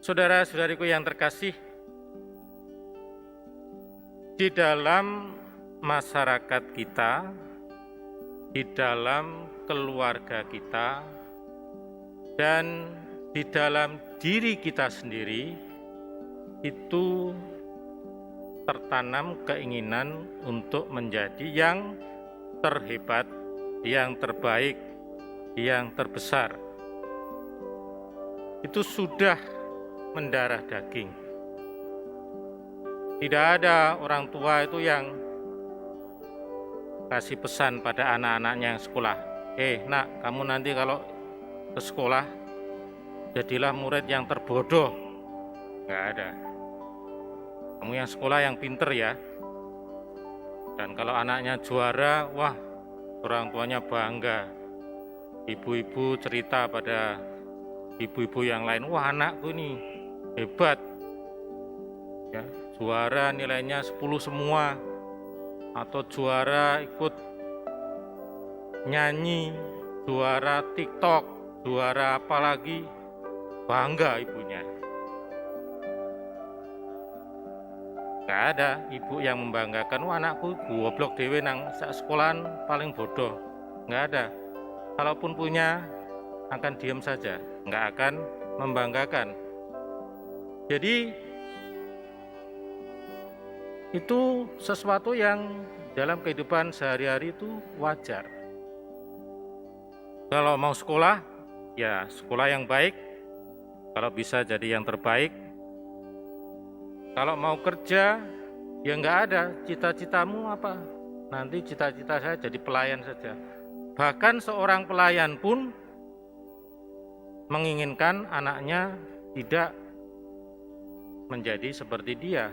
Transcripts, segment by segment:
Saudara-saudariku yang terkasih, di dalam masyarakat kita, di dalam keluarga kita, dan di dalam diri kita sendiri, itu tertanam keinginan untuk menjadi yang terhebat, yang terbaik, yang terbesar. Itu sudah mendarah daging. Tidak ada orang tua itu yang kasih pesan pada anak-anaknya yang sekolah, nak, kamu nanti kalau ke sekolah jadilah murid yang terbodoh. Nggak ada. Kamu yang sekolah yang pinter ya. Dan kalau anaknya juara, wah, orang tuanya bangga. Ibu-ibu cerita pada ibu-ibu yang lain, wah, anakku ini hebat ya, juara nilainya 10 semua, atau juara ikut nyanyi, juara TikTok, juara apalagi, bangga ibunya. Gak ada ibu yang membanggakan, wah, anakku goblok dewe nang sak sekolahan paling bodoh. Gak ada. Kalaupun punya, akan diam saja, nggak akan membanggakan. Jadi itu sesuatu yang dalam kehidupan sehari-hari itu wajar. Kalau mau sekolah, ya sekolah yang baik, kalau bisa jadi yang terbaik. Kalau mau kerja, ya nggak ada cita-citamu apa. Nanti cita-cita saya jadi pelayan saja. Bahkan seorang pelayan pun menginginkan anaknya tidak menjadi seperti dia,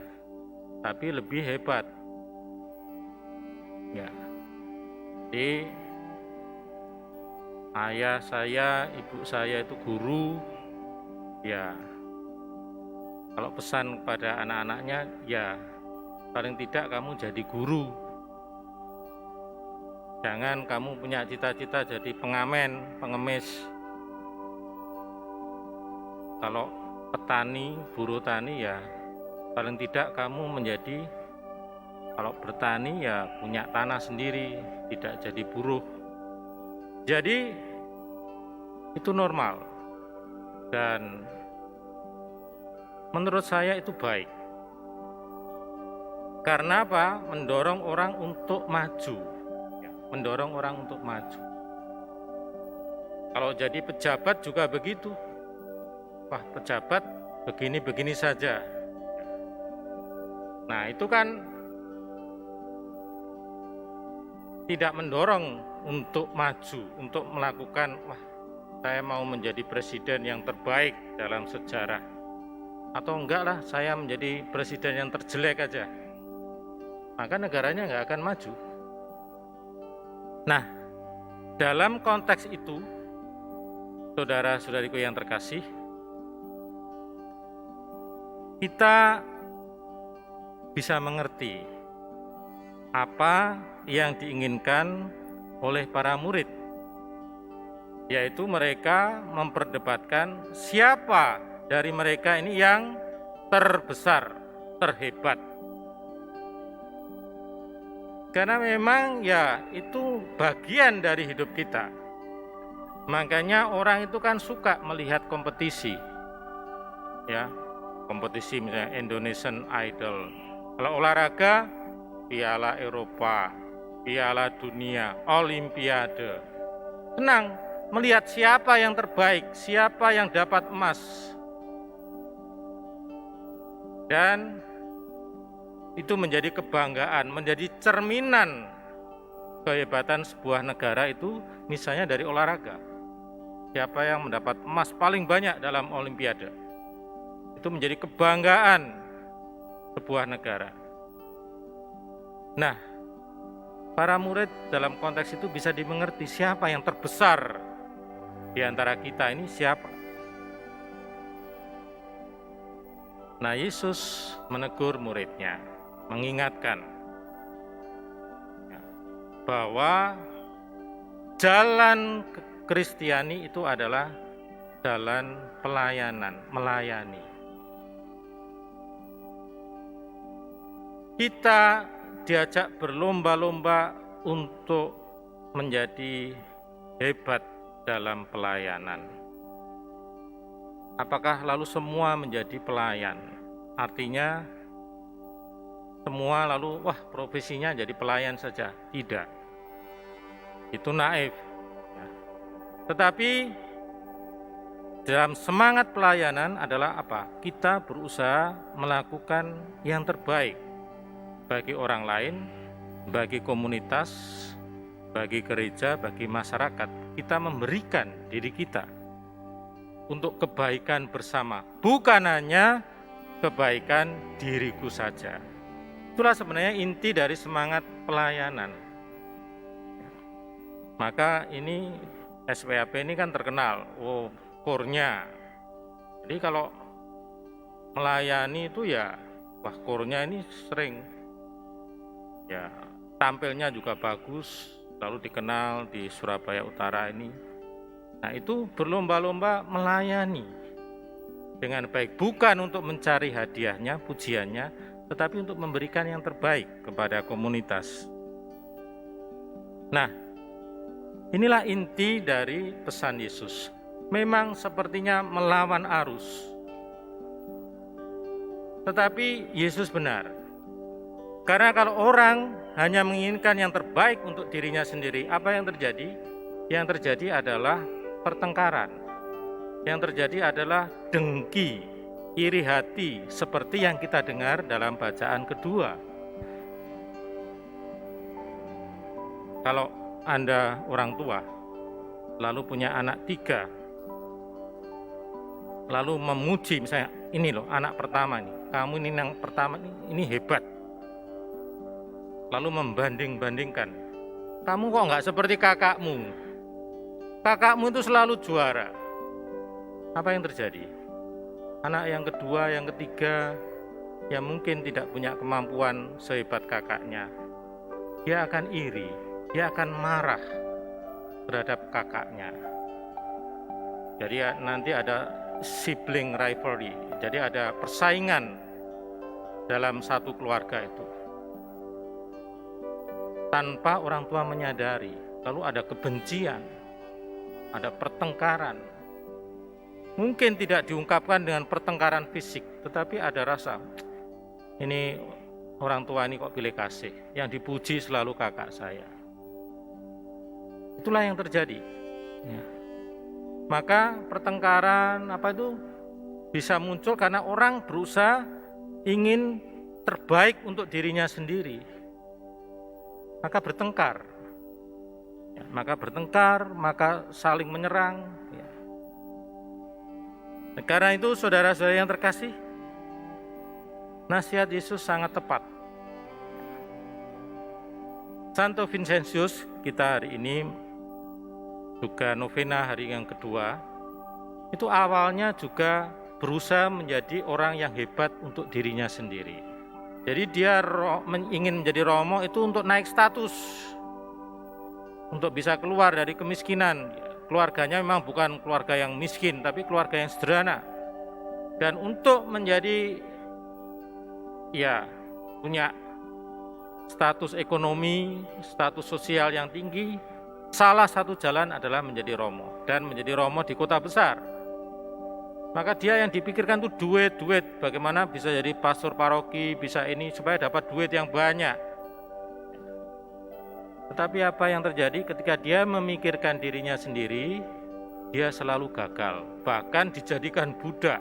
tapi lebih hebat. Ya. Jadi ayah saya, ibu saya itu guru. Ya. Kalau pesan kepada anak-anaknya, ya paling tidak kamu jadi guru. Jangan kamu punya cita-cita jadi pengamen, pengemis. Kalau petani, buruh tani, ya paling tidak kamu menjadi, kalau bertani ya punya tanah sendiri, tidak jadi buruh. Jadi itu normal dan menurut saya itu baik. Karena apa? Mendorong orang untuk maju. Mendorong orang untuk maju. Kalau jadi pejabat juga begitu. Wah, pejabat begini-begini saja. Nah, itu kan tidak mendorong untuk maju, untuk melakukan, wah, saya mau menjadi presiden yang terbaik dalam sejarah. Atau enggak lah, saya menjadi presiden yang terjelek aja. Maka negaranya enggak akan maju. Nah, dalam konteks itu, saudara-saudariku yang terkasih, kita bisa mengerti apa yang diinginkan oleh para murid, yaitu mereka memperdebatkan siapa dari mereka ini yang terbesar, terhebat. Karena memang ya itu bagian dari hidup kita. Makanya orang itu kan suka melihat kompetisi. Ya, kompetisi misalnya Indonesian Idol. Kalau olahraga, Piala Eropa, Piala Dunia, Olimpiade. Senang melihat siapa yang terbaik, siapa yang dapat emas. Dan itu menjadi kebanggaan, menjadi cerminan kehebatan sebuah negara itu misalnya dari olahraga. Siapa yang mendapat emas paling banyak dalam Olimpiade. Itu menjadi kebanggaan sebuah negara. Nah, para murid dalam konteks itu bisa dimengerti siapa yang terbesar di antara kita ini siapa. Nah, Yesus menegur muridnya, mengingatkan bahwa jalan Kristiani itu adalah jalan pelayanan, melayani. Kita diajak berlomba-lomba untuk menjadi hebat dalam pelayanan. Apakah lalu semua menjadi pelayan? Artinya semua lalu profesinya jadi pelayan saja? Tidak. Itu naif. Tetapi dalam semangat pelayanan adalah apa? Kita berusaha melakukan yang terbaik bagi orang lain, bagi komunitas, bagi gereja, bagi masyarakat. Kita memberikan diri kita untuk kebaikan bersama, bukan hanya kebaikan diriku saja. Itulah sebenarnya inti dari semangat pelayanan. Maka ini SWAP ini kan terkenal, core-nya. Jadi kalau melayani itu ya, core-nya ini sering ya tampilnya juga bagus, lalu dikenal di Surabaya Utara ini. Nah, itu berlomba-lomba melayani dengan baik, bukan untuk mencari hadiahnya, pujiannya, tetapi untuk memberikan yang terbaik kepada komunitas. Nah, inilah inti dari pesan Yesus. Memang sepertinya melawan arus, tetapi Yesus benar. Karena kalau orang hanya menginginkan yang terbaik untuk dirinya sendiri, apa yang terjadi? Yang terjadi adalah pertengkaran. Yang terjadi adalah dengki, iri hati, seperti yang kita dengar dalam bacaan kedua. Kalau Anda orang tua, lalu punya anak 3, lalu memuji, misalnya, ini loh anak pertama nih, kamu ini yang pertama ini hebat. Lalu membanding-bandingkan, kamu kok nggak seperti kakakmu? Kakakmu itu selalu juara. Apa yang terjadi? Anak yang kedua, yang ketiga, yang mungkin tidak punya kemampuan sehebat kakaknya, dia akan iri, dia akan marah terhadap kakaknya. Jadi nanti ada sibling rivalry, jadi ada persaingan dalam satu keluarga itu. Tanpa orang tua menyadari, lalu ada kebencian, ada pertengkaran. Mungkin tidak diungkapkan dengan pertengkaran fisik, tetapi ada rasa, ini orang tua ini kok pilih kasih, yang dipuji selalu kakak saya. Itulah yang terjadi. Ya. Maka pertengkaran bisa muncul karena orang berusaha ingin terbaik untuk dirinya sendiri. Maka bertengkar. Ya, maka saling menyerang. Ya. Karena itu saudara-saudara yang terkasih, nasihat Yesus sangat tepat. Santo Vincentius kita hari ini juga novena hari yang kedua, itu awalnya juga berusaha menjadi orang yang hebat untuk dirinya sendiri. Jadi dia ingin menjadi romo itu untuk naik status, untuk bisa keluar dari kemiskinan. Keluarganya memang bukan keluarga yang miskin, tapi keluarga yang sederhana. Dan untuk menjadi punya status ekonomi, status sosial yang tinggi, salah satu jalan adalah menjadi romo, dan menjadi romo di kota besar. Maka dia yang dipikirkan itu duit, bagaimana bisa jadi pastor paroki, bisa ini supaya dapat duit yang banyak. Tetapi apa yang terjadi ketika dia memikirkan dirinya sendiri, dia selalu gagal, bahkan dijadikan budak.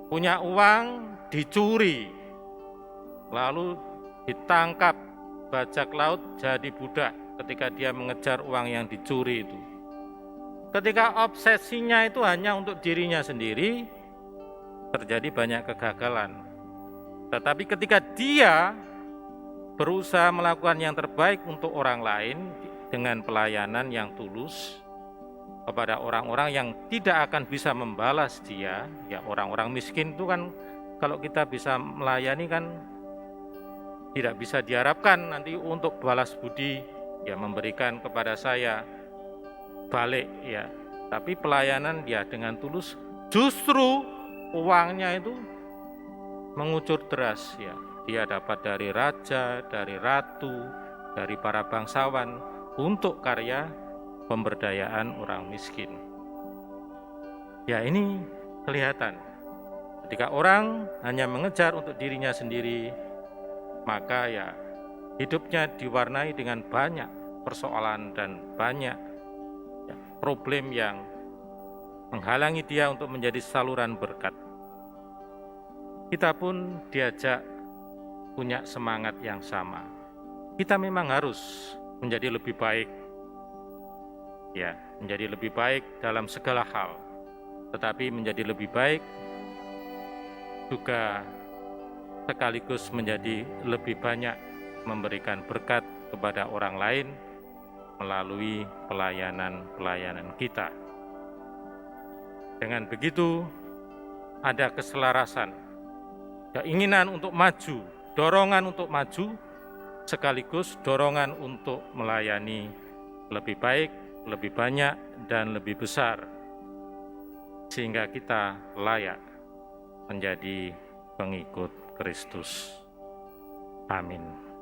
Punya uang dicuri, lalu ditangkap bajak laut jadi budak ketika dia mengejar uang yang dicuri itu. Ketika obsesinya itu hanya untuk dirinya sendiri, terjadi banyak kegagalan. Tetapi ketika dia berusaha melakukan yang terbaik untuk orang lain dengan pelayanan yang tulus kepada orang-orang yang tidak akan bisa membalas dia, ya orang-orang miskin itu kan kalau kita bisa melayani kan tidak bisa diharapkan nanti untuk balas budi, ya memberikan kepada saya balik, ya. Tapi pelayanan dia dengan tulus, justru uangnya itu mengucur deras, ya. dia dapat dari raja, dari ratu, dari para bangsawan untuk karya pemberdayaan orang miskin. Ya, ini kelihatan. Ketika orang hanya mengejar untuk dirinya sendiri, maka ya hidupnya diwarnai dengan banyak persoalan dan banyak problem yang menghalangi dia untuk menjadi saluran berkat. Kita pun diajak punya semangat yang sama. Kita memang harus menjadi lebih baik, ya, menjadi lebih baik dalam segala hal, tetapi menjadi lebih baik juga sekaligus menjadi lebih banyak memberikan berkat kepada orang lain melalui pelayanan-pelayanan kita. Dengan begitu, ada keselarasan, keinginan untuk maju, dorongan untuk maju, sekaligus dorongan untuk melayani lebih baik, lebih banyak, dan lebih besar, sehingga kita layak menjadi pengikut Kristus. Amin.